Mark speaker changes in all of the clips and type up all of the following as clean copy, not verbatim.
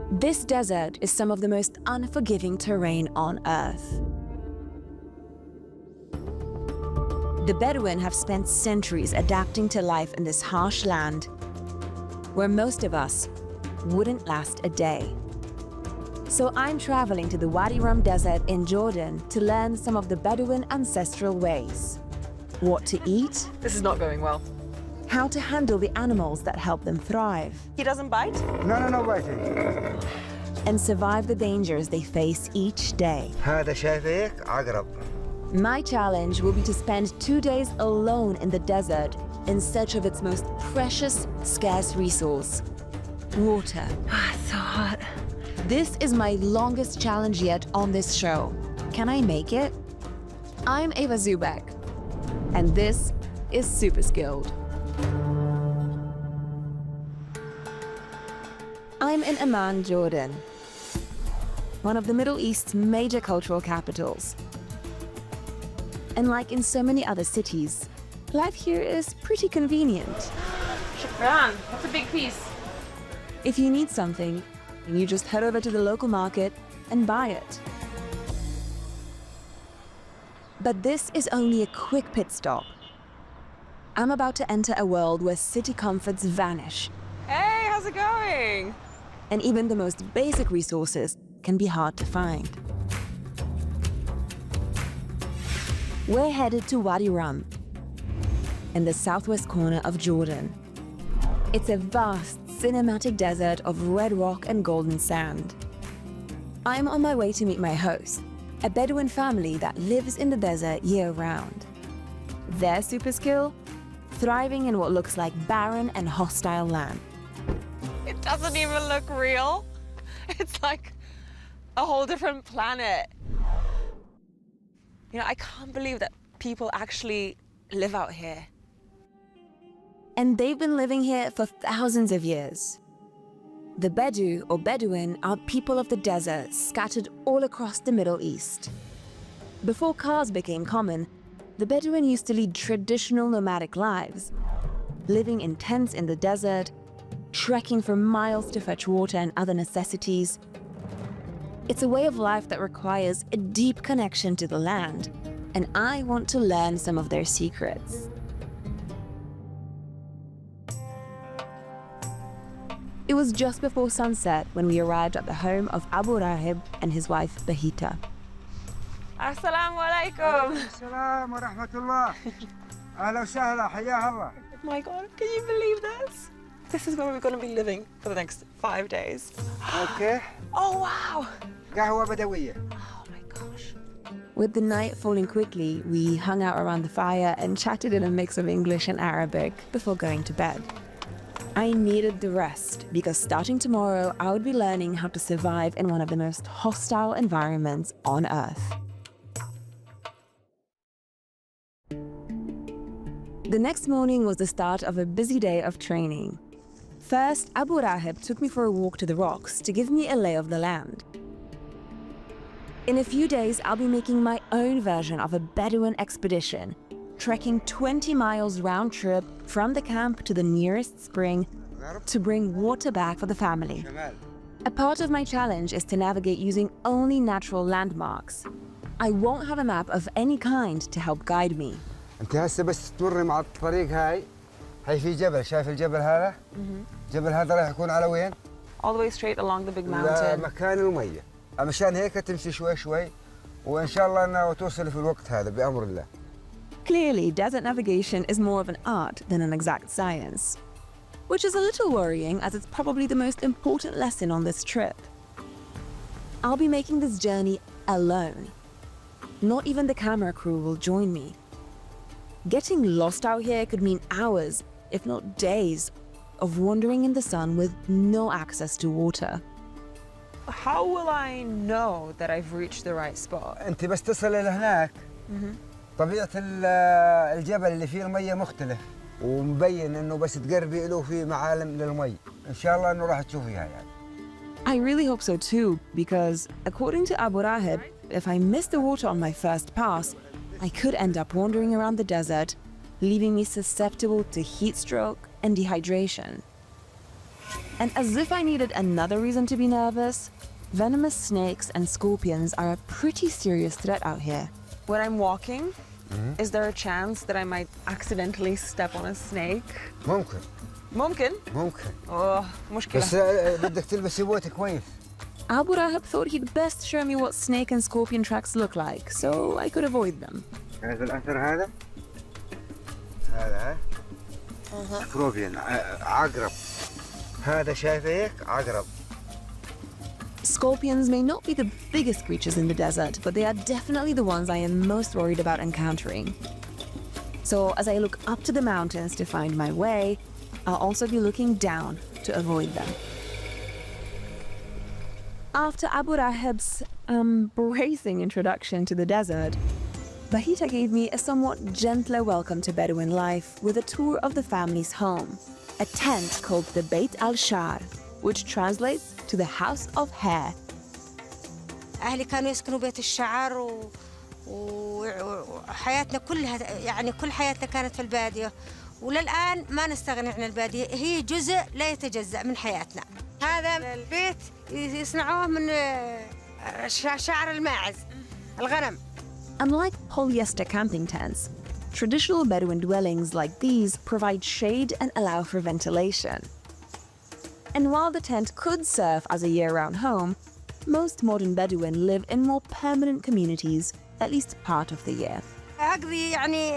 Speaker 1: This desert is some of the most unforgiving terrain on Earth. The Bedouin have spent centuries adapting to life in this harsh land, where most of us wouldn't last a day. So I'm traveling to the Wadi Rum Desert in Jordan to learn some of the Bedouin ancestral ways. What to eat,
Speaker 2: This is not going well.
Speaker 1: how to handle the animals that help them thrive,
Speaker 2: He doesn't bite?
Speaker 3: No biting.
Speaker 1: and survive the dangers they face each day.
Speaker 3: هذا شايفك عقرب.
Speaker 1: My challenge will be to spend 2 days alone in the desert in search of its most precious, scarce resource, water.
Speaker 2: It's so hot.
Speaker 1: This is my longest challenge yet on this show. Can I make it? I'm Ava Zubek, and this is Super Skilled. I'm in Amman, Jordan, one of the Middle East's major cultural capitals. And like in so many other cities, life here is pretty convenient.
Speaker 2: Shukran. That's a big piece.
Speaker 1: If you need something, you just head over to the local market and buy it. But this is only a quick pit stop. I'm about to enter a world where city comforts vanish,
Speaker 2: Hey, how's it going?
Speaker 1: and even the most basic resources can be hard to find. We're headed to Wadi Rum, in the southwest corner of Jordan. It's a vast, cinematic desert of red rock and golden sand. I'm on my way to meet my host, a Bedouin family that lives in the desert year-round. Their super skill? Thriving in what looks like barren and hostile land.
Speaker 2: It doesn't even look real. It's like a whole different planet. You know, I can't believe that people actually live out here.
Speaker 1: And they've been living here for thousands of years. The Bedou, or Bedouin, are people of the desert scattered all across the Middle East. Before cars became common, the Bedouin used to lead traditional nomadic lives, living in tents in the desert, trekking for miles to fetch water and other necessities. It's a way of life that requires a deep connection to the land, and I want to learn some of their secrets. It was just before sunset when we arrived at the home of Abu Rahib and his wife Bahita.
Speaker 2: Assalamu alaikum.
Speaker 3: السلام ورحمة الله. أهلا وسهلا حياها الله.
Speaker 2: Oh my God, can you believe this? This is where we're going to be living for the next 5 days.
Speaker 3: أوكي.
Speaker 2: Oh, wow.
Speaker 3: قهوة بدوية.
Speaker 2: Oh my gosh.
Speaker 1: With the night falling quickly, we hung out around the fire and chatted in a mix of English and Arabic before going to bed. I needed the rest because starting tomorrow, I would be learning how to survive in one of the most hostile environments on Earth. The next morning was the start of a busy day of training. First, Abu Rahib took me for a walk to the rocks to give me a lay of the land. In a few days, I'll be making my own version of a Bedouin expedition, trekking 20 miles round trip from the camp to the nearest spring to bring water back for the family. A part of my challenge is to navigate using only natural landmarks. I won't have a map of any kind to help guide me.
Speaker 3: أنت هسه بس تمر مع الطريق هاي في جبل، شايف الجبل هذا؟ الجبل هذا راح يكون على وين؟
Speaker 2: All the way straight along the big mountain.
Speaker 3: لمكان المية. مشان هيك تمشي شوي شوي وإن شاء الله إنه توصل في الوقت هذا بأمر الله.
Speaker 1: Clearly, desert navigation is more of an art than an exact science, which is a little worrying as it's probably the most important lesson on this trip. I'll be making this journey alone. Not even the camera crew will join me. Getting lost out here could mean hours, if not days, of wandering in the sun with no access to water.
Speaker 2: How will I know that I've reached the right spot?
Speaker 3: أنت بس تصل إلى هناك طبيعة الجبل اللي فيه المية مختلف ومبين إنه بس تقربي له في معالم للمي. إن شاء الله إنه راح تشوفيها يعني.
Speaker 1: I really hope so too, because according to Abu Rahib, if I miss the water on my first pass, I could end up wandering around the desert, leaving me susceptible to heat stroke and dehydration. And as if I needed another reason to be nervous, venomous snakes and scorpions are a pretty serious threat out here.
Speaker 2: When I'm walking, is there a chance that I might accidentally step on a snake?
Speaker 3: ممكن
Speaker 2: ممكن. Oh, مشكلة.
Speaker 3: بس بدك تلبسي بوت كويس.
Speaker 1: Abu Rahab thought he'd best show me what snake and scorpion tracks look like, so I could avoid them.
Speaker 3: هذا الأثر هذا ها سكوربيون عقرب. هذا شايفه هيك عقرب.
Speaker 1: Scorpions may not be the biggest creatures in the desert, but they are definitely the ones I am most worried about encountering. So as I look up to the mountains to find my way, I'll also be looking down to avoid them. After Abu Rahab's bracing introduction to the desert, Bahita gave me a somewhat gentler welcome to Bedouin life with a tour of the family's home, a tent called the Beit al-Shar, which translates to the House of Hair.
Speaker 4: أهلي كانوا يسكنوا بيت الشعر وحياتنا كلها يعني كل حياتنا كانت في البادية وللآن ما نستغني عن البادية هي جزء لا يتجزأ من حياتنا. هذا البيت يصنعوه من شعر الماعز الغنم.
Speaker 1: Unlike polyester camping tents, traditional Bedouin dwellings like these provide shade and allow for ventilation. And while the tent could serve as a year-round home, most modern Bedouin live in more permanent communities at least part of the year.
Speaker 4: أقضي يعني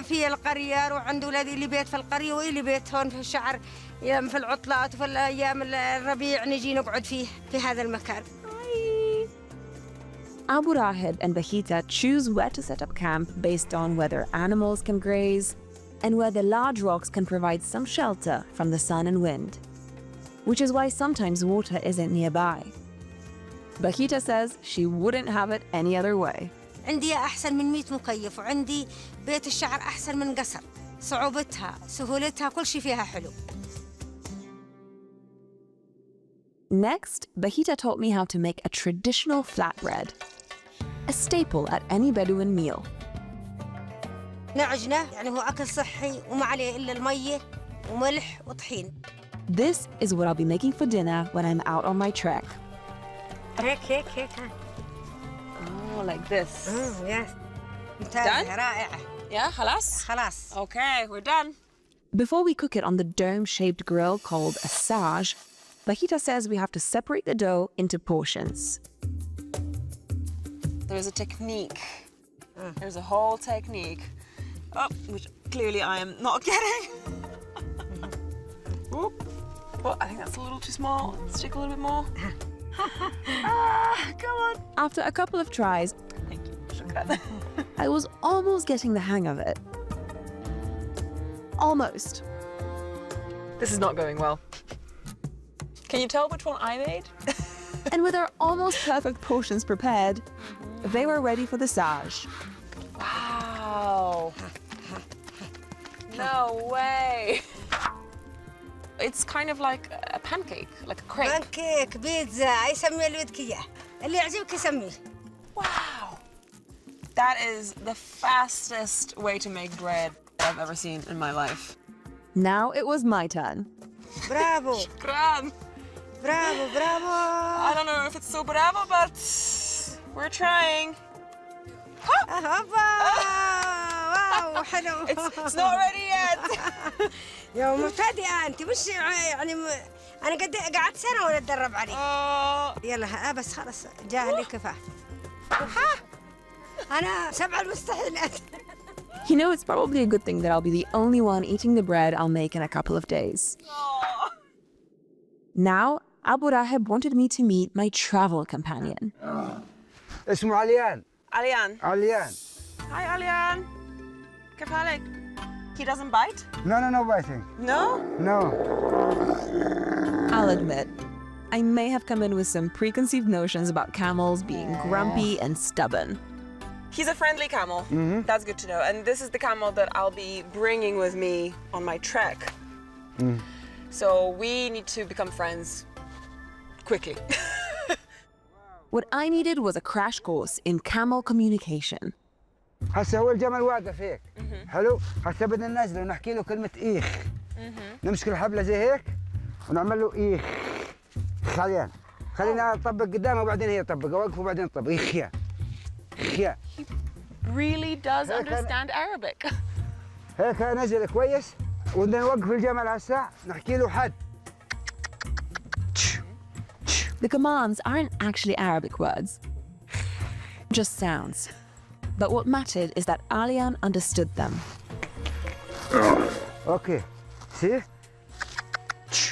Speaker 4: في القرية وعند أولادي اللي بيت في القرية واللي بيت هون في الشعر في العطلات وفي الأيام الربيع نجي نقعد فيه في هذا المكان.
Speaker 1: Abu Rahab and Bahita choose where to set up camp based on whether animals can graze and whether large rocks can provide some shelter from the sun and wind, which is why sometimes water isn't nearby. Bahita says she wouldn't have it any other way.
Speaker 4: عندي أحسن من 100 مكيف وعندي بيت الشعر أحسن من قصر صعوبتها سهولتها كل شيء فيها حلو.
Speaker 1: Next, Bahita taught me how to make a traditional flatbread, a staple at any Bedouin meal.
Speaker 4: نعجنة يعني هو أكل صحي وما عليه إلا المية وملح وطحين.
Speaker 1: This is what I'll be making for dinner when I'm out on my trek.
Speaker 4: هيك
Speaker 2: Oh, like this.
Speaker 4: يس ممتازة رائعة.
Speaker 2: Yeah, خلاص?
Speaker 4: خلاص.
Speaker 2: Okay, we're done.
Speaker 1: Before we cook it on the dome-shaped grill called a sage, Bahita says we have to separate the dough into portions.
Speaker 2: There's a technique. There's a whole technique. Oh, which clearly I am not getting. Oop. Oh, I think that's a little too small. Stick a little bit more. Come on.
Speaker 1: After a couple of tries,
Speaker 2: Thank you. Shukran.
Speaker 1: I was almost getting the hang of it. Almost.
Speaker 2: This is not going well. Can you tell which one I made?
Speaker 1: And with our almost perfect portions prepared, they were ready for the sage.
Speaker 2: Wow. No way. It's kind of like a pancake, like a crepe.
Speaker 4: بانكيك بيتزا يسميه اللي بدك إياه اللي يعجبك يسميه.
Speaker 2: Wow. That is the fastest way to make bread I've ever seen in my life.
Speaker 1: Now it was my turn.
Speaker 4: برافو
Speaker 2: Gran.
Speaker 4: برافو برافو.
Speaker 2: I don't know if it's so bravo, but we're trying.
Speaker 4: هوبا واو حلو.
Speaker 2: It's not ready yet.
Speaker 4: يا مبتدئة أنت مش يعني أنا قعدت سنة وأنا أتدرب عليه. يلا بس خلاص جاء لي كفاح. أنا 7 المستحيلات.
Speaker 1: You know, it's probably a good thing that I'll be the only one eating the bread I'll make in a couple of days. Now, Abu Rahab wanted me to meet my travel companion.
Speaker 3: اسمه عليان.
Speaker 2: Alian.
Speaker 3: عليان.
Speaker 2: Hi, Alian. كيف حالك? He doesn't bite?
Speaker 3: No biting.
Speaker 2: No?
Speaker 3: No.
Speaker 1: I'll admit, I may have come in with some preconceived notions about camels being grumpy and stubborn.
Speaker 2: He's a friendly camel. That's good to know. And this is the camel that I'll be bringing with me on my trek. So we need to become friends quickly.
Speaker 1: What I needed was a crash course in camel communication.
Speaker 3: هسه هو الجمل واقف هيك. حلو؟ هسه بدنا ننزله ونحكي له كلمة إيخ. نمسك الحبلة زي هيك ونعمل له إيخ. خلينا أطبق قدامه وبعدين هي تطبق، أوقف وبعدين أطبق. إيخ يا.
Speaker 2: Really does understand Arabic.
Speaker 3: هيك نزل كويس وبدنا نوقف الجمل هسه نحكي له حد.
Speaker 1: The commands aren't actually Arabic words, just sounds. But what mattered is that Alian understood them.
Speaker 3: اوكي سي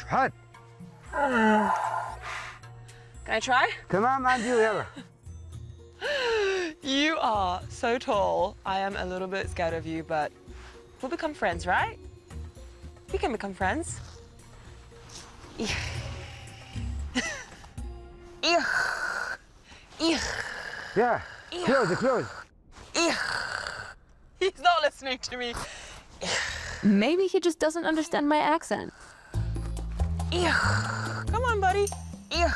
Speaker 3: حد.
Speaker 2: Can I try?
Speaker 3: تمام عندي يلا.
Speaker 2: You are so tall. I am a little bit scared of you, but we'll become friends, right? We can become friends. Ich. Ich. Ich.
Speaker 3: Yeah. Close.
Speaker 2: Ich. He's not listening to me.
Speaker 1: Maybe he just doesn't understand my accent.
Speaker 2: Ich. Come on, buddy. Ich.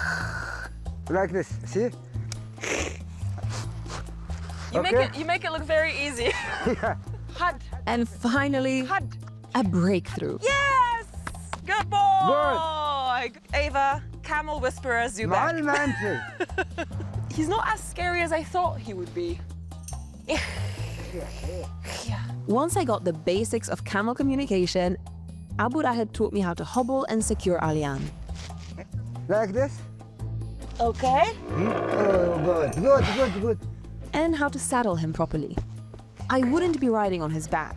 Speaker 3: Like this. See?
Speaker 2: You make it look very easy.
Speaker 3: Yeah.
Speaker 2: Had.
Speaker 1: And finally,
Speaker 2: Had.
Speaker 1: a breakthrough.
Speaker 2: Yes! Good boy! Ava, camel whisperer Zubek.
Speaker 3: معلمة أنت.
Speaker 2: He's not as scary as I thought he would be.
Speaker 1: Once I got the basics of camel communication, Abu Rahid taught me how to hobble and secure Alian.
Speaker 3: Like this?
Speaker 2: Okay.
Speaker 3: Oh, good.
Speaker 1: And how to saddle him properly. I wouldn't be riding on his back,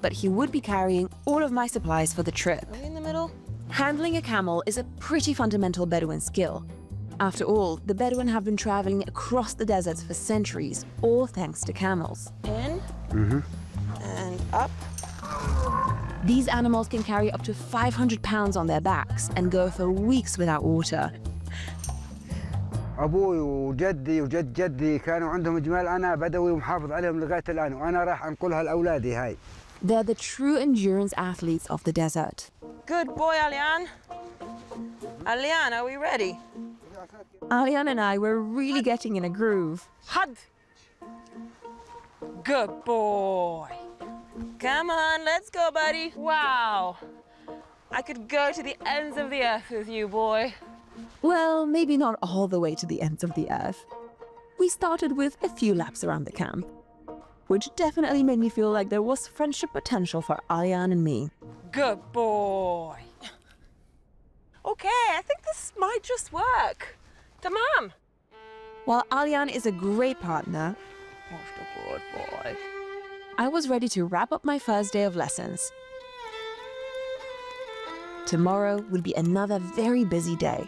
Speaker 1: but he would be carrying all of my supplies for the trip.
Speaker 2: Are we in the middle?
Speaker 1: Handling a camel is a pretty fundamental Bedouin skill. After all, the Bedouin have been traveling across the deserts for centuries, all thanks to camels.
Speaker 2: In. And up.
Speaker 1: These animals can carry up to 500 pounds on their backs and go for weeks without water.
Speaker 3: أبوي وجدي وجد جدي كانوا عندهم جمال، أنا بدوي ومحافظ عليهم لغاية الآن، وأنا راح أنقلها لأولادي هاي.
Speaker 1: They're the true endurance athletes of the desert.
Speaker 2: Good boy, Alian. Alian, are we ready?
Speaker 1: Alian and I were really getting in a groove.
Speaker 2: Had. Good boy. Come on, let's go, buddy. Wow. I could go to the ends of the earth with you, boy.
Speaker 1: Well, maybe not all the way to the ends of the earth. We started with a few laps around the camp, which definitely made me feel like there was friendship potential for Alian and me.
Speaker 2: Good boy. Okay, I think this might just work. Tamam.
Speaker 1: While Alian is a great partner,
Speaker 2: Oh, the good boy.
Speaker 1: I was ready to wrap up my first day of lessons. Tomorrow would be another very busy day.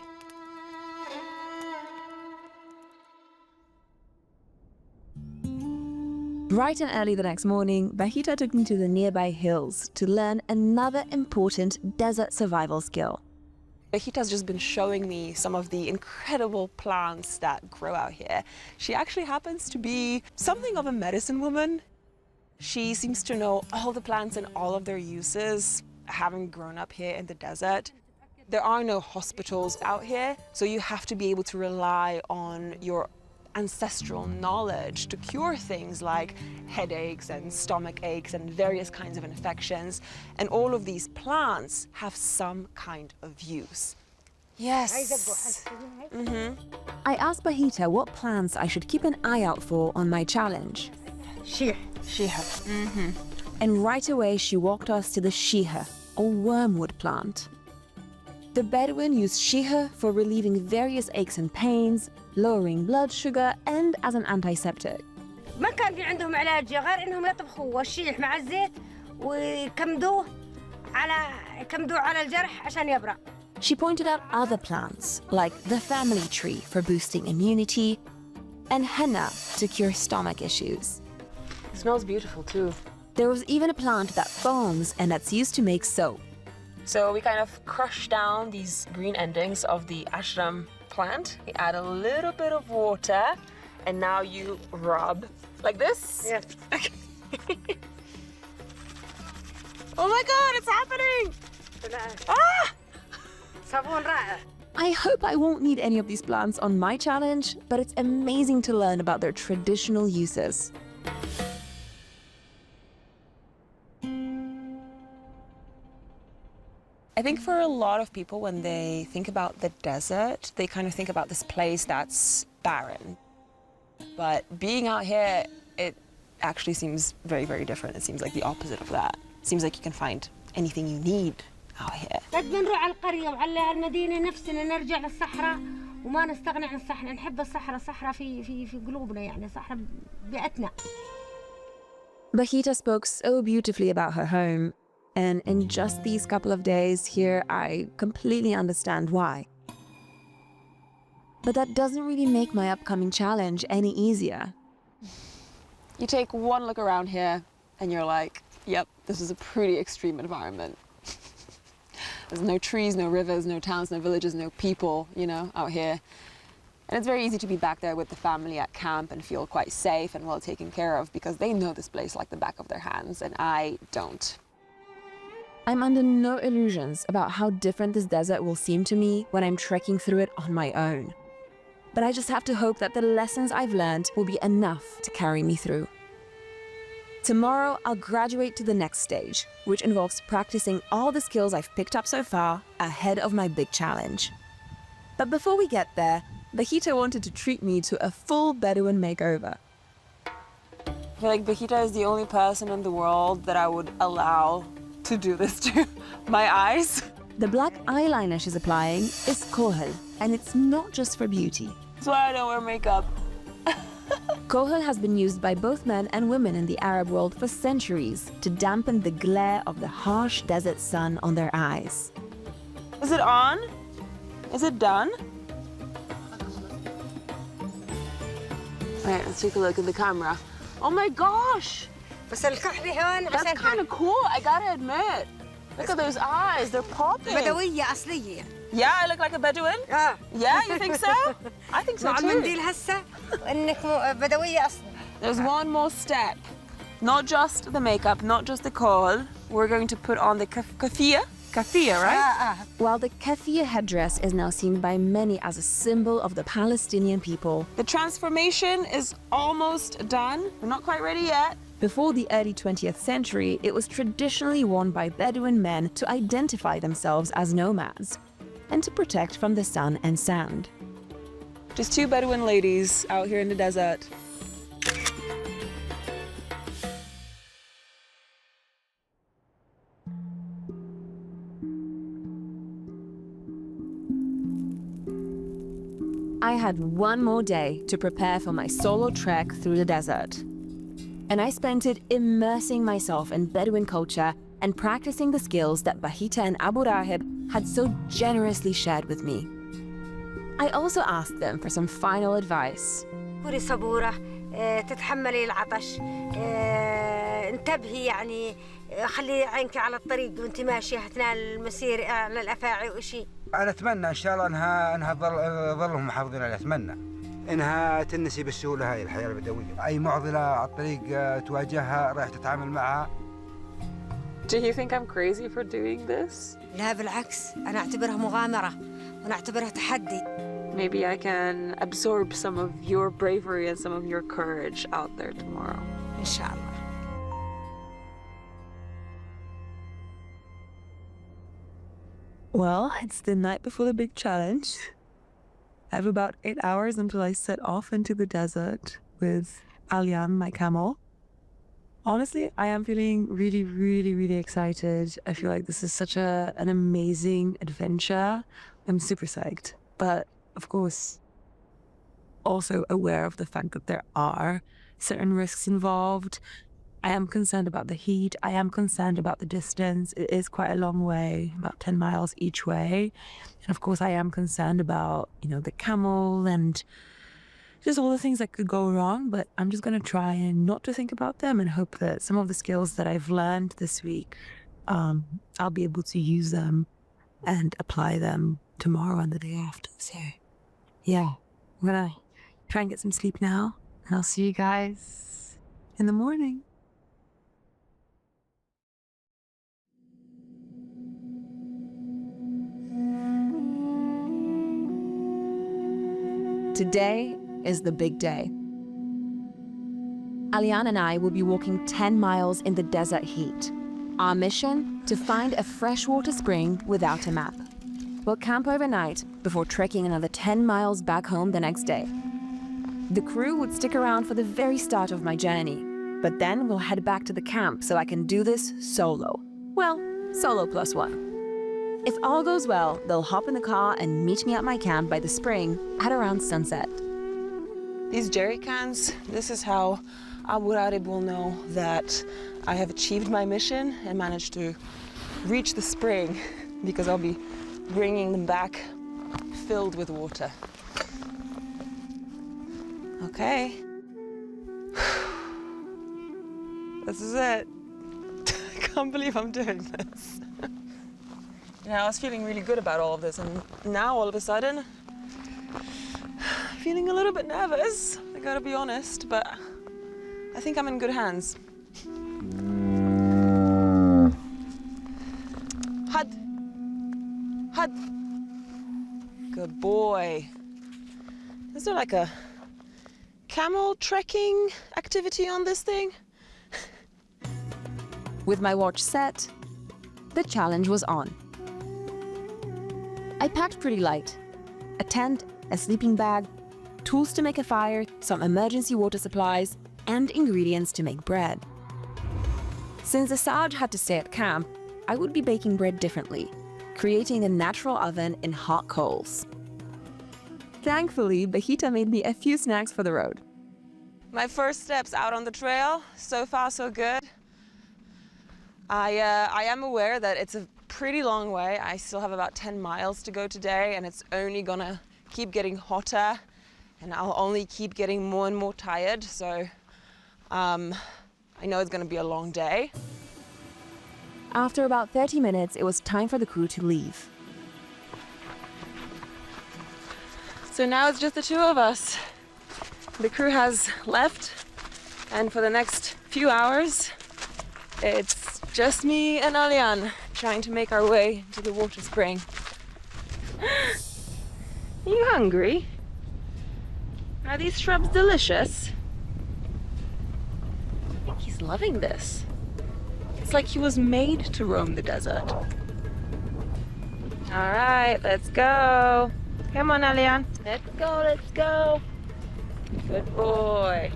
Speaker 1: Bright and early the next morning, Bahita took me to the nearby hills to learn another important desert survival skill.
Speaker 2: Bahita's just been showing me some of the incredible plants that grow out here. She actually happens to be something of a medicine woman. She seems to know all the plants and all of their uses, having grown up here in the desert. There are no hospitals out here, so you have to be able to rely on your ancestral knowledge to cure things like headaches and stomach aches and various kinds of infections. And all of these plants have some kind of use. Yes.
Speaker 1: I asked Bahita what plants I should keep an eye out for on my challenge.
Speaker 2: Shiha.
Speaker 1: And right away she walked us to the shiha, or wormwood plant. The Bedouin use shiha for relieving various aches and pains, lowering blood sugar, and as an antiseptic.
Speaker 4: ما كان في عندهم علاج غير انهم يطبخوا الشيح مع الزيت ويكمدوه على الجرح عشان يبرأ.
Speaker 1: She pointed out other plants, like the family tree for boosting immunity, and henna to cure stomach issues.
Speaker 2: It smells beautiful too.
Speaker 1: There was even a plant that foams and that's used to make soap.
Speaker 2: So we kind of crush down these green endings of the ashram plant. We add a little bit of water, and now you rub like this.
Speaker 4: Yes.
Speaker 2: Okay. Oh my God, it's happening! Ah!
Speaker 4: صابون رائع.
Speaker 1: I hope I won't need any of these plants on my challenge, but it's amazing to learn about their traditional uses.
Speaker 2: I think for a lot of people, when they think about the desert, they kind of think about this place that's barren. But being out here, it actually seems very, very different. It seems like the opposite of that. It seems like you can find anything you need out here.
Speaker 4: قد بنروح على القرية وعلى المدينة نفسنا نرجع للصحراء وما نستغني عن الصحراء، نحب الصحراء، الصحراء في قلوبنا، يعني الصحراء بيئتنا.
Speaker 1: Bahita spoke so beautifully about her home, and in just these couple of days here, I completely understand why. But that doesn't really make my upcoming challenge any easier.
Speaker 2: You take one look around here and you're like, yep, this is a pretty extreme environment. There's no trees, no rivers, no towns, no villages, no people, you know, out here. And it's very easy to be back there with the family at camp and feel quite safe and well taken care of because they know this place like the back of their hands, and I don't.
Speaker 1: I'm under no illusions about how different this desert will seem to me when I'm trekking through it on my own. But I just have to hope that the lessons I've learned will be enough to carry me through. Tomorrow, I'll graduate to the next stage, which involves practicing all the skills I've picked up so far ahead of my big challenge. But before we get there, Bahita wanted to treat me to a full Bedouin makeover.
Speaker 2: I feel like Bahita is the only person in the world that I would allow to do this to. My eyes.
Speaker 1: The black eyeliner she's applying is kohel, and it's not just for beauty.
Speaker 2: That's why I don't wear makeup.
Speaker 1: Kohel has been used by both men and women in the Arab world for centuries to dampen the glare of the harsh desert sun on their eyes.
Speaker 2: Is it on? Is it done? All right, let's take a look at the camera. Oh my gosh!
Speaker 4: بس الكحلة هون
Speaker 2: That's
Speaker 4: عشان
Speaker 2: kind of cool, I gotta admit. Look at those eyes, they're popping.
Speaker 4: بدوية أصلية.
Speaker 2: Yeah, I look like a Bedouin? Yeah, you think so? I think so
Speaker 4: مع
Speaker 2: too.
Speaker 4: المنديل هسه إنك بدوية أصلية.
Speaker 2: There's one more step. Not just the makeup, not just the kohl. We're going to put on the kafia. Kafia, right?
Speaker 1: While the keffiyeh headdress is now seen by many as a symbol of the Palestinian people,
Speaker 2: The transformation is almost done. We're not quite ready yet.
Speaker 1: before the early 20th century, it was traditionally worn by Bedouin men to identify themselves as nomads and to protect from the sun and sand.
Speaker 2: Just two Bedouin ladies out here in the desert.
Speaker 1: I had one more day to prepare for my solo trek through the desert. And I spent it immersing myself in Bedouin culture and practicing the skills that Bahita and Abu Rahib had so generously shared with me. I also asked them for some final advice.
Speaker 4: كوني صبورة، تتحملي العطش، انتبهي يعني، خلي عينك على الطريق وانت ماشية أثناء المسير على الأفاعي وإشي.
Speaker 3: انا اتمنى ان شاء الله انها ظلهم محافظين عليها، اتمنى انها تنسي بالسهوله هاي الحياه البدويه، اي معضله على الطريق تواجهها راح تتعامل معها.
Speaker 2: Do you think I'm crazy for doing this?
Speaker 4: لا بالعكس، أنا أعتبرها مغامرة وأنا أعتبرها تحدي.
Speaker 2: Maybe I can absorb some of your bravery and some of your courage out there tomorrow.
Speaker 4: إن شاء الله.
Speaker 1: Well, it's the night before the big challenge. I have about 8 hours until I set off into the desert with Alian, my camel. Honestly, I am feeling really, really, really excited. I feel like this is such an amazing adventure. I'm super psyched. But, of course, also aware of the fact that there are certain risks involved. I am concerned about the heat. I am concerned about the distance. It is quite a long way, about 10 miles each way. And of course, I am concerned about, the camel and just all the things that could go wrong. But I'm just going to try and not to think about them and hope that some of the skills that I've learned this week, I'll be able to use them and apply them tomorrow and the day after. So, yeah, I'm going to try and get some sleep now. And I'll see you guys in the morning. Today is the big day. Alian and I will be walking 10 miles in the desert heat. Our mission? to find a freshwater spring without a map. We'll camp overnight before trekking another 10 miles back home the next day. The crew would stick around for the very start of my journey, but then we'll head back to the camp so I can do this solo. Well, solo plus one. If all goes well, they'll hop in the car and meet me at my camp by the spring at around sunset.
Speaker 2: These jerry cans, this is how Abu Ghraib will know that I have achieved my mission and managed to reach the spring, because I'll be bringing them back filled with water. Okay. This is it. I can't believe I'm doing this. I was feeling really good about all of this, and now all of a sudden, feeling a little bit nervous, I gotta be honest, but I think I'm in good hands. Had. Good boy. Is there like a camel trekking activity on this thing?
Speaker 1: With my watch set, the challenge was on. I packed pretty light. A tent, a sleeping bag, tools to make a fire, some emergency water supplies, and ingredients to make bread. Since Asad had to stay at camp, I would be baking bread differently, creating a natural oven in hot coals. Thankfully, Bahita made me a few snacks for the road.
Speaker 2: My first steps out on the trail, so far so good. I am aware that it's a pretty long way. I still have about 10 miles to go today, and it's only gonna keep getting hotter, and I'll only keep getting more and more tired, so I know it's gonna be a long day.
Speaker 1: After about 30 minutes, it was time for the crew to leave.
Speaker 2: So now it's just the two of us. The crew has left, and for the next few hours, it's just me and Alian trying to make our way to the water spring. Are you hungry? Are these shrubs delicious? I think he's loving this. It's like he was made to roam the desert. All right, let's go. Come on, Alian. Let's go, let's go. Good boy.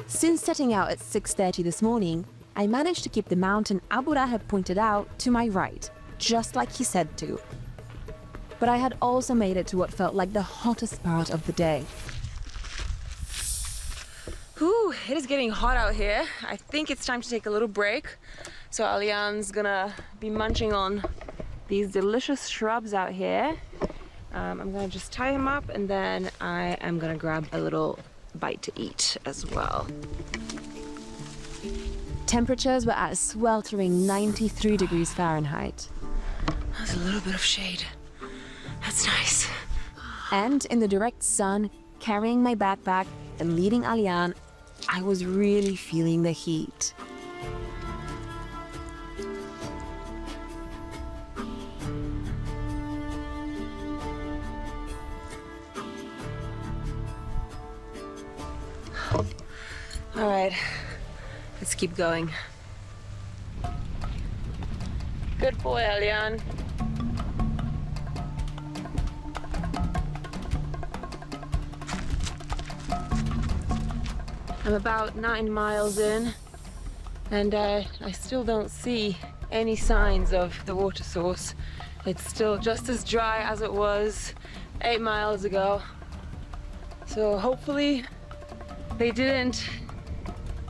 Speaker 1: Since setting out at 6:30 this morning, I managed to keep the mountain Abu Ghraib pointed out to my right, just like he said to. But I had also made it to what felt like the hottest part of the day.
Speaker 2: Whew, it is getting hot out here. I think it's time to take a little break. So Alian's gonna be munching on these delicious shrubs out here. I'm gonna just tie him up, and then I am gonna grab a little bite to eat as well.
Speaker 1: Temperatures were at a sweltering 93 degrees Fahrenheit.
Speaker 2: There's a little bit of shade. That's nice.
Speaker 1: And in the direct sun, carrying my backpack and leading Alian, I was really feeling the heat.
Speaker 2: All right, let's keep going. Good boy, Alian. I'm about 9 miles in, and I still don't see any signs of the water source. It's still just as dry as it was 8 miles ago. So hopefully they didn't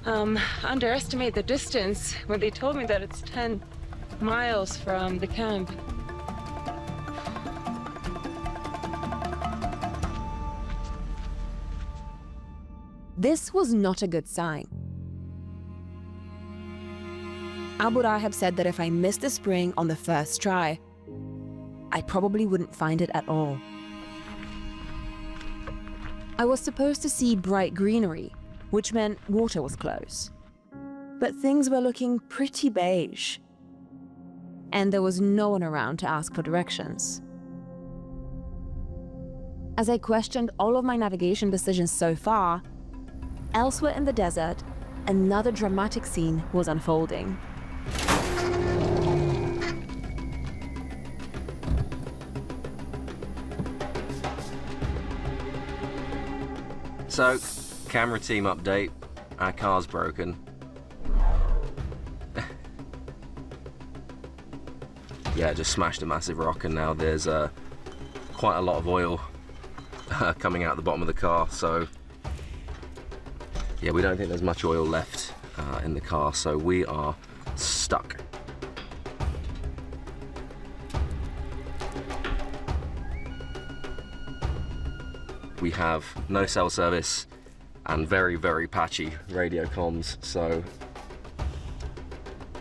Speaker 2: underestimate the distance when they told me that it's 10 miles from the camp.
Speaker 1: This was not a good sign. Abu Ghraib said that if I missed the spring on the first try, I probably wouldn't find it at all. I was supposed to see bright greenery, which meant water was close. But things were looking pretty beige, and there was no one around to ask for directions. As I questioned all of my navigation decisions so far, elsewhere in the desert, another dramatic scene was unfolding.
Speaker 5: So, camera team update. Our car's broken. Yeah, just smashed a massive rock, and now there's quite a lot of oil coming out the bottom of the car. So, yeah, we don't think there's much oil left in the car, so we are stuck. We have no cell service and very, very patchy radio comms, so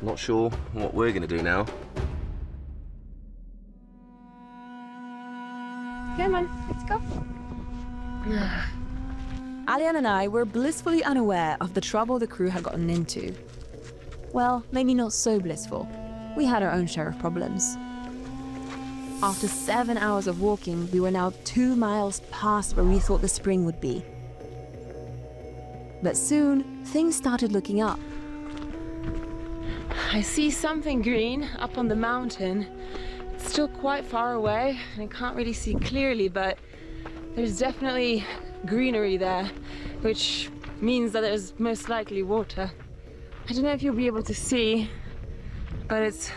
Speaker 5: not sure what we're gonna do now.
Speaker 1: Come on, let's go. Alian and I were blissfully unaware of the trouble the crew had gotten into. Well, maybe not so blissful. We had our own share of problems. After 7 hours of walking, we were now 2 miles past where we thought the spring would be. But soon, things started looking up.
Speaker 2: I see something green up on the mountain. It's still quite far away, and I can't really see clearly, but there's definitely greenery there, which means that there's most likely water. I don't know if you'll be able to see, but it's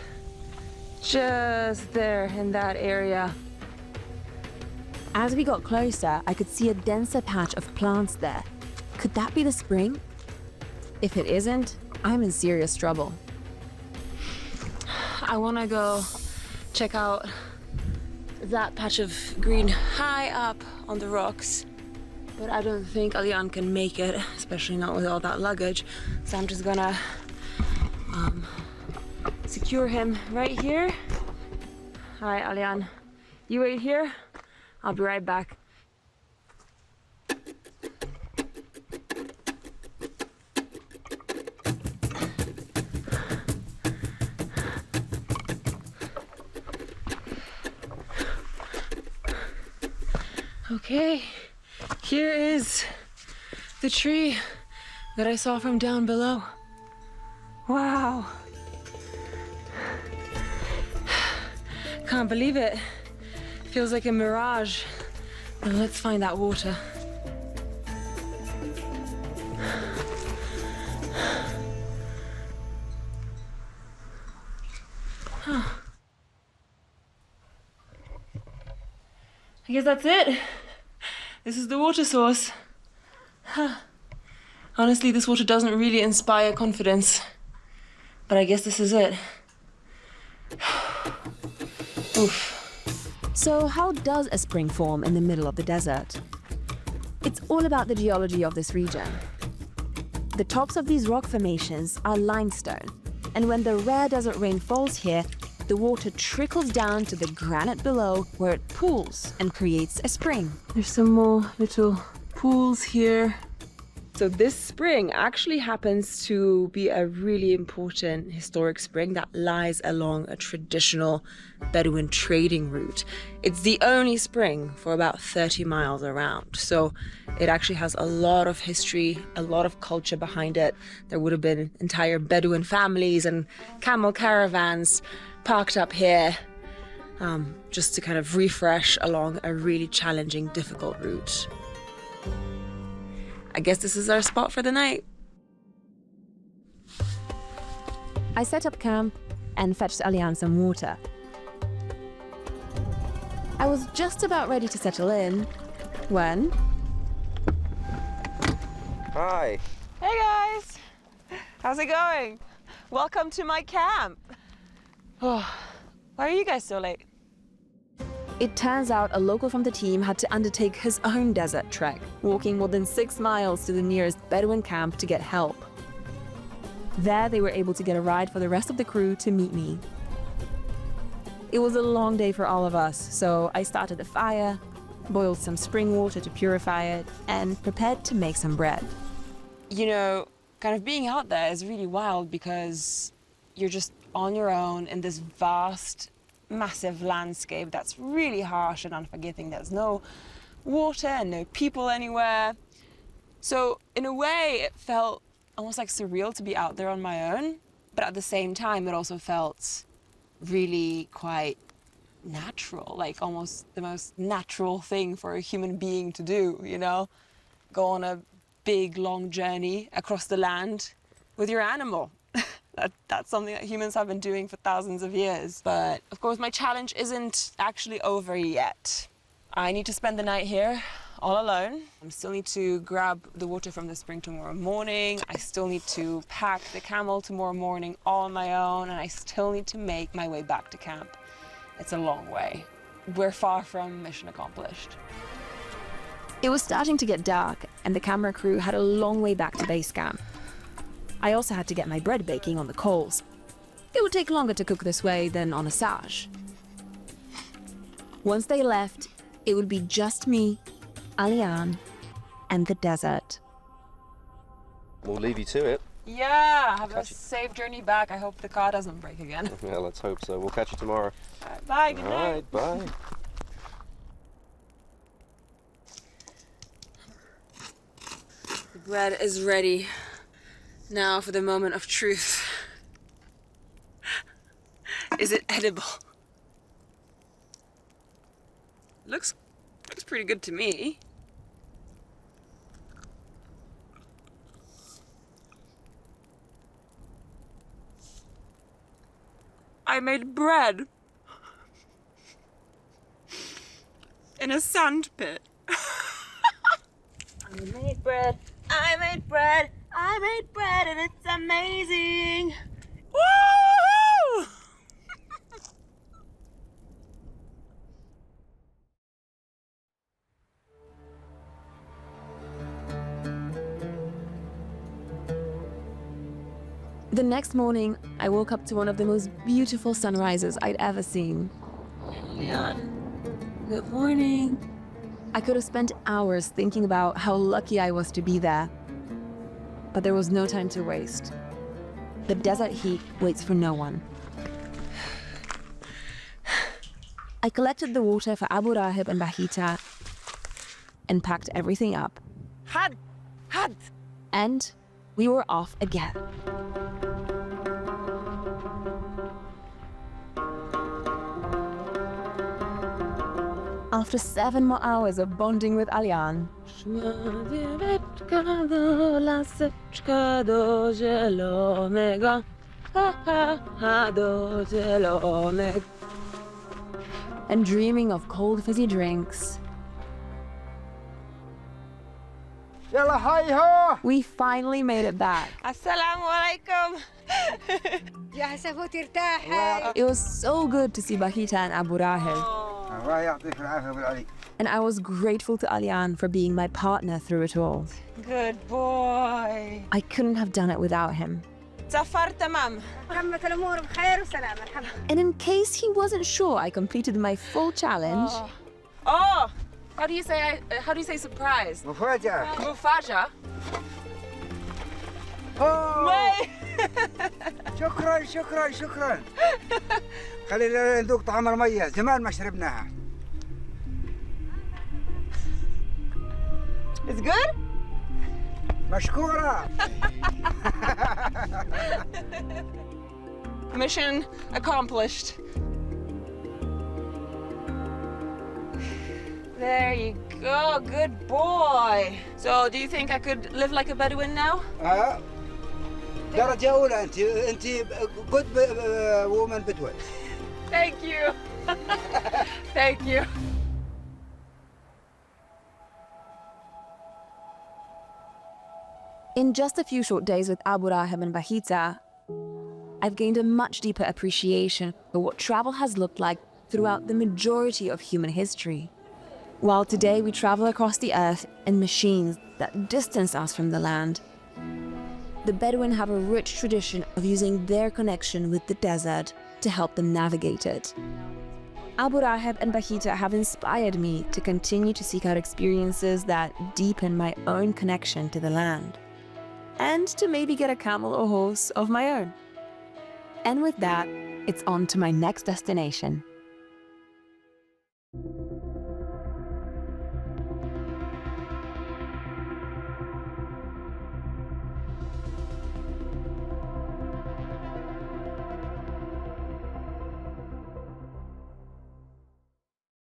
Speaker 2: just there in that area.
Speaker 1: As we got closer, I could see a denser patch of plants there. Could that be the spring? If it isn't, I'm in serious trouble.
Speaker 2: I want to go check out that patch of green high up on the rocks, but I don't think Alian can make it, especially not with all that luggage. So I'm just gonna secure him right here. All right, Alian, you wait here. I'll be right back. Okay, here is the tree that I saw from down below. Wow. Can't believe it. Feels like a mirage. Now let's find that water. Huh. I guess that's it. This is the water source. Huh. Honestly, this water doesn't really inspire confidence, but I guess this is it. Oof.
Speaker 1: So how does a spring form in the middle of the desert? It's all about the geology of this region. The tops of these rock formations are limestone, and when the rare desert rain falls here, the water trickles down to the granite below, where it pools and creates a spring.
Speaker 2: There's some more little pools here. So this spring actually happens to be a really important historic spring that lies along a traditional Bedouin trading route. It's the only spring for about 30 miles around. So it actually has a lot of history, a lot of culture behind it. There would have been entire Bedouin families and camel caravans parked up here just to kind of refresh along a really challenging, difficult route. I guess this is our spot for the night.
Speaker 1: I set up camp and fetched Alian some water. I was just about ready to settle in when...
Speaker 5: Hi.
Speaker 2: Hey guys! How's it going? Welcome to my camp. Oh, why are you guys so late?
Speaker 1: It turns out a local from the team had to undertake his own desert trek, walking more than 6 miles to the nearest Bedouin camp to get help. There, they were able to get a ride for the rest of the crew to meet me. It was a long day for all of us, so I started a fire, boiled some spring water to purify it, and prepared to make some bread.
Speaker 2: You know, kind of being out there is really wild because you're just on your own in this vast, massive landscape that's really harsh and unforgiving. There's no water and no people anywhere. So in a way, it felt almost like surreal to be out there on my own. But at the same time, it also felt really quite natural, like almost the most natural thing for a human being to do, you know? Go on a big, long journey across the land with your animal. That's something that humans have been doing for thousands of years. But of course, my challenge isn't actually over yet. I need to spend the night here all alone. I still need to grab the water from the spring tomorrow morning. I still need to pack the camel tomorrow morning all on my own. And I still need to make my way back to camp. It's a long way. We're far from mission accomplished.
Speaker 1: It was starting to get dark, and the camera crew had a long way back to base camp. I also had to get my bread baking on the coals. It would take longer to cook this way than on a sage. Once they left, it would be just me, Aliane, and the desert.
Speaker 5: We'll leave you to it.
Speaker 2: Yeah, have a
Speaker 5: Catch you.
Speaker 2: safe journey back. I hope the car doesn't break again.
Speaker 5: Yeah, let's hope so. We'll catch you tomorrow.
Speaker 2: All right, bye, good
Speaker 5: All
Speaker 2: night.
Speaker 5: right, bye.
Speaker 2: The bread is ready. Now for the moment of truth. Is it edible? Looks pretty good to me. I made bread in a sand pit. I made bread, and it's amazing. Woo!
Speaker 1: The next morning, I woke up to one of the most beautiful sunrises I'd ever seen.
Speaker 2: Leon, good morning.
Speaker 1: I could have spent hours thinking about how lucky I was to be there. But there was no time to waste. The desert heat waits for no one. I collected the water for Abu Rahib and Bahita and packed everything up.
Speaker 2: Had.
Speaker 1: And we were off again. After 7 more hours of bonding with Aliane, and dreaming of cold fizzy drinks,
Speaker 3: يلا هاي هو.
Speaker 1: we finally made it back.
Speaker 2: Assalamu alaikum.
Speaker 4: يا سفوت ارتاحي.
Speaker 1: It was so good to see Bahita and Abu Rahib,
Speaker 3: الله يعطيك العافية أبو العلي.
Speaker 1: and I was grateful to Aliane for being my partner through it all.
Speaker 2: Good boy.
Speaker 1: I couldn't have done it without him.
Speaker 2: سفر تمام.
Speaker 4: تمت الامور بخير وسلامه الحمد لله.
Speaker 1: And in case he wasn't sure I completed my full challenge,
Speaker 2: Oh, how do you say surprise?
Speaker 3: مفاجأة.
Speaker 2: Mufaja.
Speaker 3: أوه. شكرا. خلينا نذوق طعم المية، زمان ما شربناها.
Speaker 2: It's good?
Speaker 3: مشكورة.
Speaker 2: Mission accomplished. There you go, good boy. So, do you think I could live like a Bedouin now?
Speaker 3: درجة أولى أنت good woman Bedouin.
Speaker 2: Thank you. Thank you.
Speaker 1: in just a few short days with Abu Rahib and Bahita, I've gained a much deeper appreciation for what travel has looked like throughout the majority of human history. While today we travel across the earth in machines that distance us from the land, the Bedouin have a rich tradition of using their connection with the desert to help them navigate it. Abu Rahib and Bahita have inspired me to continue to seek out experiences that deepen my own connection to the land, and to maybe get a camel or horse of my own. And with that, it's on to my next destination.